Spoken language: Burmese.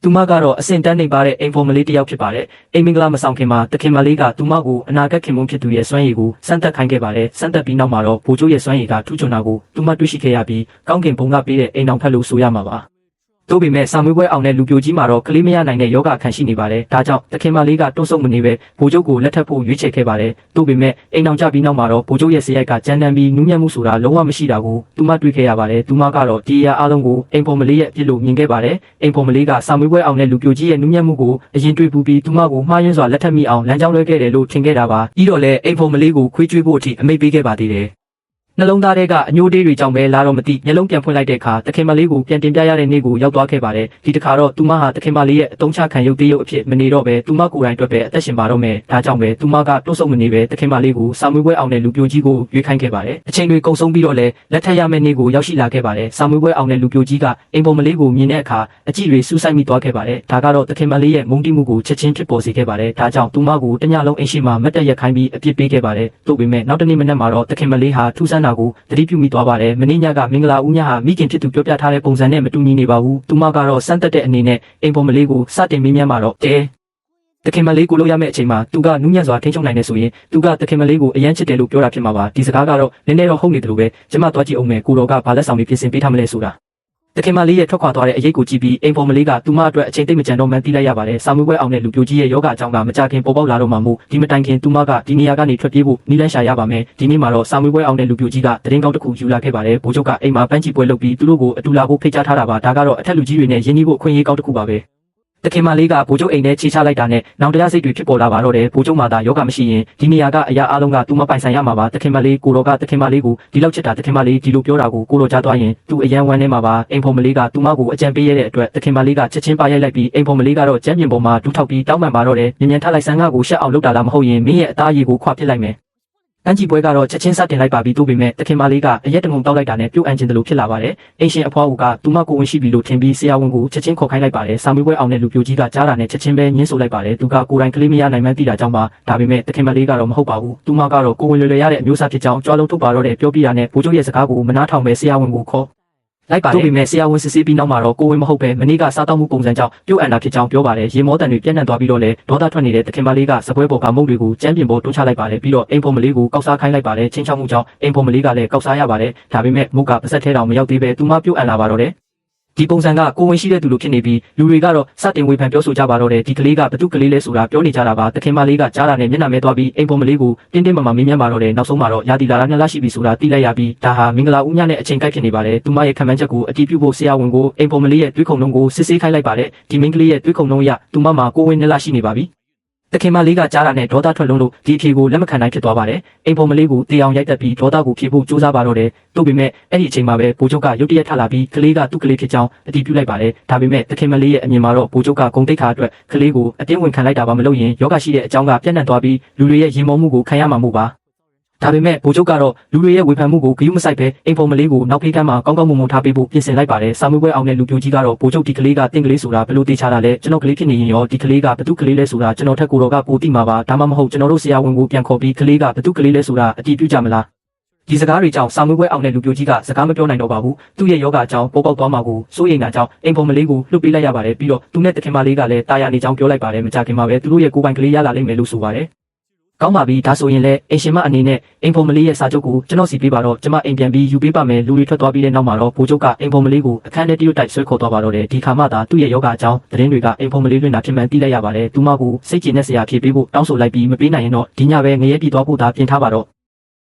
သူမကတော့အဆင့်တန်းနေပါတဲ့အိမ်ဖော်မလေးတစ်ယောက်ဖြစ်ပါတယ်အိမ်မင်္ဂလာမဆောင်ခင်မှာတခင်မလေးကသူမကိုအနာဂတ်ခင်မုန်းဖြစ်သူရဲ့စွမ်းရည်ကိုစမ်းသပ်ခိုင်းခဲ့ပါတယ်စမ်းသပ်ပြီးနောက်မှာတော့ဗိုလ်ချုပ်ရဲ့စွမ်းရည်ကထူးချွန်တာကိုသူမတွေ့ရှိခဲ့ရပြီးကောင်းကင်ဘုံကပေးတဲ့အိမ်အောင်ဖက်လို့ဆိုရမှာပါတို့ပေမဲ့စာမွေးပွဲအောင်တဲ့လူပြိုကြီးမှာတော့ကလေးမရနိုင်တဲ့ယောဂခံရှိနေပါတယ်ဒါကြောင့်တခင်မလေးကတွန့်ဆုတ်မနေပဲဗိုလ်ချုပ်ကိုလက်ထပ်ဖို့ရွေးချယ်ခဲ့ပါတယ်တို့ပေမဲ့အိမ်အောင်ကြပြီးနောက်မှာတော့ဗိုလ်ချုပ်ရဲ့စရိုက်ကကြမ်းတမ်းပြီးနူးညံ့မှုဆိုတာလုံးဝမရှိတာကိုသူမတွေ့ခဲ့ရပါတယ်သူမကတော့ဒီအရာအလုံးကိုအိမ်ဖော်မလေးရဲ့အပြစ်လို့မြင်ခဲ့ပါတယ်အိမ်ဖော်မလေးကစာမွေးပွဲအောင်တဲ့လူပြိုကြီးရဲ့နူးညံ့မှုကိုအရင်တွေ့ပူပြီးသူမကိုမှားယွင်းစွာလက်ထပ်မိအောင်လမ်းကြောင်းလွှဲခဲ့တယ်လို့ထင်ခဲ့တာပါပြီးတော့လည်းအိမ်ဖော်မလေးကိုခွေးကျွေးဖို့အထိအမိန့်ပေးခဲ့ပါသေးတယ်နှလုံးသားထဲကအညိုတေးတွေကြောင့်ပဲလာတော့မသိမျက်လုံးပြန်ဖွင့်လိုက်တဲ့အခါတခင်မလေးကိုပြန်တင်ပြရတဲ့နေ့ကိုရောက်သွားခဲ့ပါတယ်ဒီတစ်ခါတော့သူမဟာတခင်မလေးရဲ့အတုံးချခံရုပ်သေးရုပ်အဖြစ်မနေတော့ပဲသူမကိုယ်တိုင်အတွက်ပဲအသက်ရှင်ပါတော့မယ်ဒါကြောင့်ပဲသူမကတွန့်ဆုတ်မနေပဲတခင်မလေးကိုစာမွေးပွဲအောင်တဲ့လူပြိုကြီးကိုရွေးခိုင်းခဲ့ပါတယ်အချိန်တွေကုန်ဆုံးပြီးတော့လည်းလက်ထပ်ရမယ့်နေ့ကိုရောက်ရှိလာခဲ့ပါတယ်စာမွေးပွဲအောင်တဲ့လူပြိုကြီးကအိမ်ပေါ်မလေးကိုမြင်တဲ့အခါအကြည့်တွေစူးစိုက်မိသွားခဲ့ပါတယ်ဒါကတော့တခင်မလေးရဲ့မုန်းတိမှုကိုချက်ချင်းဖြစ်ပေါ်စေခဲ့ပါတယ်ဒါကြောင့်သူမကိုတညလုံးအိမ်ရှိမှမတ်တက်ရက်ခိုင်းပြီးအပြစ်ပေးခဲ့ပါတယ်တို့ပေမဲ့နောက်တနေ့မနက်မှာတော့တခင်မလေးဟာထူးဆန်းတာကိုတတိပြုသွားပါတယ်မင်းညကမင်္ဂလာဦးညဟာမိခင်ဖြစ်သူပြောပြထားတဲ့ပုံစံနဲ့မတူညီနေပါဘူးသူမကတော့စမ်းသက်တဲ့အနေနဲ့အိမ်ပေါ်မလေးကိုစတင်မေးမြန်းမှာတော့တခင်မလေးကိုလို့ရမယ့်အချိန်မှာသူကနူးညံ့စွာထိန်းချုပ်နိုင်နေဆိုရင်သူကတခင်မလေးကိုအယမ်းချစ်တယ်လို့ပြောတာဖြစ်မှာပါဒီစကားကတော့နည်းနည်းတော့ဟုတ်နေတယ်လို့ပဲကျမသွားကြည့်အောင်မယ်ကိုတော်ကဘာလက်ဆောင်တွေပြင်ဆင်ပေးထားမလဲဆိုတာတခင်မလေးရဲ့ထွက်ခွာသွားတဲ့အရေးကိုကြည့်ပြီးအိမ်ပေါ်မလေးကသူမအတွက်အချိန်သိမ့်မကြံတော့မှန်းသိလိုက်ရပါတယ်စာမွေးပွဲအောင်တဲ့လူပြိုကြီးရဲ့ယောဂအကြောင်းကမကြခင်ပေါ်ပေါက်လာတော့မှမို့ဒီမတိုင်ခင်သူမကဒီနေရာကနေထွက်ပြေးဖို့နီးလန်းရှာရပါမယ်ဒီနေ့မှာတော့စာမွေးပွဲအောင်တဲ့လူပြိုကြီးကတရင်ကောင်းတစ်ခုယူလာခဲ့ပါတယ်ဗိုလ်ချုပ်ကအိမ်မှာပန်းချီပွဲလုပ်ပြီးသူတို့ကိုအတူလာဖို့ဖိတ်ကြားထားတာပါဒါကတော့အထက်လူကြီးတွေနဲ့ရင်းနှီးဖို့အခွင့်အရေးကောင်းတစ်ခုပါပဲတခင်မလေးကဗိုလ်ချုပ်အိမ်ထဲခြေချလိုက်တာနဲ့နောင်တရားစိတ်တွေဖြစ်ပေါ်လာပါတော့တယ်ဗိုလ်ချုပ်မှာသာယောဂမရှိရင်ဒီနေရာကအရာအလုံးကသူမပိုင်ဆိုင်ရမှာပါတခင်မလေးကိုတော်ကတခင်မလေးကိုဒီလောက်ချစ်တာတခင်မလေးဒီလိုပြောတာကိုကိုတော်ကြားသွားရင်သူအယံဝမ်းနေမှာပါအိမ်ဖော်မလေးကသူမကိုအကြံပေးရတဲ့အတွက်တခင်မလေးကချက်ချင်းပါရိုက်လိုက်ပြီးအိမ်ဖော်မလေးကတော့ကျမ်းပြင်ပေါ်မှာဒူးထောက်ပြီးတောင်းပန်ပါတော့တယ်မြင်မြန်ထားလိုက်ဆန်းကားကိုရှက်အောင်လုပ်တာလားမဟုတ်ရင်မင်းရဲ့အသားရည်ကိုခွာပစ်လိုက်မယ်တန်းကြီးပွဲကတော့ချက်ချင်းစတင်လိုက်ပါပြီတို့ပေမဲ့တခင်မလေးကအရက်တငုံတောက်လိုက်တာနဲ့ပြုတ်အန်ကျင်တယ်လို့ဖြစ်လာပါတယ်အိမ်ရှင်အဖွားကသူမကိုဝင်ရှိပြီလို့ထင်ပြီးဆရာဝန်ကိုချက်ချင်းခေါ်ခိုင်းလိုက်ပါတယ်စာမွေးပွဲအောင်တဲ့လူပြိုကြီးကကြားတာနဲ့ချက်ချင်းပဲညှင်းဆိုလိုက်ပါတယ်သူကကိုယ်တိုင်ကလေးမရနိုင်မှန်းသိတာကြောင့်ပါဒါပေမဲ့တခင်မလေးကတော့မဟုတ်ပါဘူးသူမကတော့ကိုဝင်လွယ်လွယ်ရတဲ့အမျိုးအစားဖြစ်ကြောင်းကြွားလုံးထုတ်ပါတော့တယ်ပြောပြရတဲ့ဗိုလ်ချုပ်ရဲ့စကားကိုမနားထောင်ပဲဆရာဝန်ကိုခေါ်လိုက်ပါတယ်တို့ပေမဲ့ဆရာဝန်စစ်ဆေးပြီးနောက်မှာတော့ကိုဝင်မဟုတ်ပဲမနေ့ကစားတော့မှုပုံစံကြောင့်ပြုတ်အန်တာဖြစ်ကြောင်းပြောပါတယ်ရေမောတန်တွေပြန့်နှံ့သွားပြီးတော့လေဒေါသထွက်နေတဲ့တခင်မလေးကစပွဲပေါ်ကမုတ်တွေကိုကျမ်းပြင်ပေါ်တိုးချလိုက်ပါတယ်ပြီးတော့အိမ်ဖော်မလေးကိုကောက်စားခိုင်းလိုက်ပါတယ်ချင်းချောက်မှုကြောင့်အိမ်ဖော်မလေးကလည်းကောက်စားရပါတယ်ဒါပေမဲ့မုတ်ကပါဆက်ထဲတောင်မရောက်သေးပဲသူမပြုတ်အန်လာပါတော့တယ်ဒီပုံစံကကိုဝင်ရှိတဲ့သူလိုဖြစ်နေပြီးလူတွေကတော့စတင်ဝေဖန်ပြောဆိုကြပါတော့တယ်ဒီကလေးကဘသူကလေးလဲဆိုတာပြောနေကြတာပါတခင်မလေးကကြားတာနဲ့မျက်နှာမဲသွားပြီးအိမ်ပေါ်မလေးကိုတင်းတင်းမာမာမင်းမြန်းပါတော့တယ်နောက်ဆုံးမှာတော့ရာသီလာ2လရှိပြီဆိုတာသိလိုက်ရပြီးဒါဟာမင်္ဂလာဦးညနဲ့အချိန်ကိုက်ဖြစ်နေပါတယ်သူမရဲ့ခံမှန်းချက်ကိုအတည်ပြုဖို့ဆရာဝန်ကိုအိမ်ပေါ်မလေးရဲ့တွေးခုံလုံးကိုစစ်ဆေးခိုင်းလိုက်ပါတယ်ဒီမင်းကလေးရဲ့တွေးခုံလုံးအရသူမမှာကိုဝင်2လရှိနေပါပြီတခင်မလေးကကြားတာနဲ့ဒေါသထွက်လုံးလို့ဒီအဖြေကိုလက်မခံနိုင်ဖြစ်သွားပါတယ်အိမ်ဖော်မလေးကိုတေအောင်ရိုက်တက်ပြီးဒေါသကိုဖြေဖို့ကြိုးစားပါတော့တယ်တို့ပေမဲ့အဲ့ဒီအချိန်မှာပဲဗိုလ်ချုပ်ကရုတ်တရက်ထလာပြီးကလေးကသူ့ကလေးဖြစ်ကြောင်းအတည်ပြုလိုက်ပါတယ်ဒါပေမဲ့တခင်မလေးရဲ့အမြင်မှာတော့ဗိုလ်ချုပ်ကဂုံတိတ်ခါအတွက်ကလေးကိုအတင်းဝင်ခံလိုက်တာပါမလို့ရင်ယောဂရှိတဲ့အကြောင်းကပြန့်နှံ့သွားပြီးလူတွေရဲ့ရင်မောမှုကိုခံရမှာမို့ပါဒါပေမဲ့ဗိုလ်ချုပ်ကတော့လူတွေရဲ့ဝေဖန်မှုကိုဂရုမစိုက်ပဲအိမ်ဖော်မလေးကိုနောက်ဖေးကမ်းမှာကောင်းကောင်းမွန်မွန်ထားပေးဖို့ပြင်ဆင်လိုက်ပါတယ်စာမွေးပွဲအောင်တဲ့လူပြိုကြီးကတော့ဗိုလ်ချုပ်ဒီကလေးကတင့်ကလေးဆိုတာဘယ်လိုတေချာတာလဲကျွန်တော်ကလေးဖြစ်နေရင်ရောဒီကလေးကဘသူကလေးလဲဆိုတာကျွန်တော်ထက်ကိုတော်ကပိုသိမှာပါဒါမှမဟုတ်ကျွန်တော်တို့ဆရာဝန်ကိုပြန်ခေါ်ပြီးကလေးကဘသူကလေးလဲဆိုတာအတည်ပြုကြမလားဒီစကားတွေကြောင့်စာမွေးပွဲအောင်တဲ့လူပြိုကြီးကစကားမပြောနိုင်တော့ပါဘူးသူ့ရဲ့ယောဂအကြောင်းပေါ်ပေါက်သွားမှာကိုစိုးရိမ်တာကြောင့်အိမ်ဖော်မလေးကိုလွှတ်ပေးလိုက်ရပါတယ်ပြီးတော့သူနဲ့တခင်မလေးကလည်းတာယာနေကြောင်းပြောလိုက်ပါတယ်မကြခင်မှာပဲသူတို့ရဲ့ကိုယ်ပိုင်ကလေးရလာလိမ့်မယ်လို့ဆိုပါတယ်ကောင်းပါပြီဒါဆိုရင်လည်းအိမ်ရှင်မအနေနဲ့အိမ်ဖော်မလေးရဲ့စာချုပ်ကိုကျွန်တော်စီပေးပါတော့ကျွန်မအိမ်ပြန်ပြီးယူပေးပါမယ်လူတွေထွက်သွားပြီးတဲ့နောက်မှာတော့ဗိုလ်ချုပ်ကအိမ်ဖော်မလေးကိုအခန်းထဲတရွတ်တိုက်ဆွဲခေါ်သွားပါတော့တယ်ဒီခါမှသာသူ့ရဲ့ယောဂအကြောင်းသတင်းတွေကအိမ်ဖော်မလေးလွှင့်တာဖြစ်မှန်သိလိုက်ရပါတယ်သူမကိုစိတ်ကျေနပ်စရာဖြေပေးဖို့တောင်းဆိုလိုက်ပြီးမပေးနိုင်ရင်တော့ဒီညပဲငရဲပြေးသွားဖို့သာပြင်ထားပါတော့